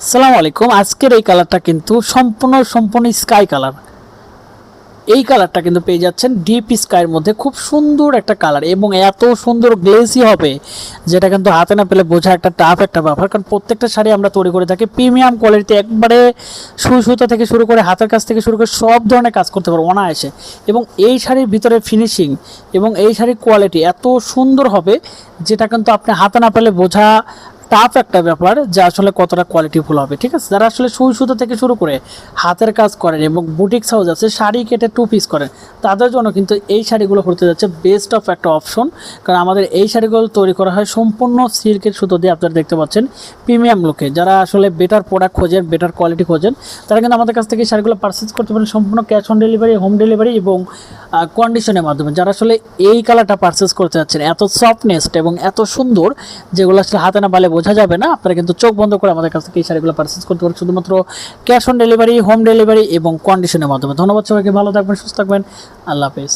আসসালামু আলাইকুম। আজকের এই কালারটা কিন্তু সম্পূর্ণ স্কাই কালার। এই কালারটা কিন্তু পেয়ে যাচ্ছেন ডিপ স্কাইয়ের মধ্যে, খুব সুন্দর একটা কালার এবং এত সুন্দর গ্লেসি হবে যেটা কিন্তু হাতে না পেলে বোঝা একটা টাফ একটা ব্যাপার। কারণ প্রত্যেকটা শাড়ি আমরা তৈরি করে থাকি প্রিমিয়াম কোয়ালিটিতে, একবারে সুই সুতা থেকে শুরু করে হাতের কাজ থেকে শুরু করে সব ধরনের কাজ করতে পারবো অনায়াসে। এবং এই শাড়ির ভিতরে ফিনিশিং এবং এই শাড়ির কোয়ালিটি এত সুন্দর হবে যেটা কিন্তু আপনি হাতে না পেলে বোঝা টাফ একটা ব্যাপার যে আসলে কতটা কোয়ালিটিফুল হবে। ঠিক আছে, যারা আসলে সুই সুতো থেকে শুরু করে হাতের কাজ করেন এবং বুটিক্স হাউস আছে শাড়ি কেটে টু পিস করেন, তাদের জন্য কিন্তু এই শাড়িগুলো হতে যাচ্ছে বেস্ট অফ একটা অপশন। কারণ আমাদের এই শাড়িগুলো তৈরি করা হয় সম্পূর্ণ সিল্কের সুতো দিয়ে। আপনারা দেখতে পাচ্ছেন প্রিমিয়াম লুকে, যারা আসলে বেটার প্রোডাক্ট খোঁজেন, বেটার কোয়ালিটি খোঁজেন, তারা কিন্তু আমাদের কাছ থেকে এই শাড়িগুলো পারচেজ করতে পারেন সম্পূর্ণ cash on delivery, home delivery এবং কন্ডিশনের মাধ্যমে। যারা আসলে এই কালারটা পারচেজ করতে যাচ্ছেন, এত সফটনেস এবং এত সুন্দর যেগুলো আসলে হাতে না পালে বোঝা যাবে না, আপনারা কিন্তু চোখ বন্ধ করে আমাদের কাছ থেকে এই শাড়িগুলো পারচেজ করতে পারেন শুধুমাত্র cash on delivery, home delivery এবং কন্ডিশনের মাধ্যমে। ধন্যবাদ সবাইকে, ভালো থাকবেন, সুস্থ থাকবেন, আল্লাহ হাফেজ।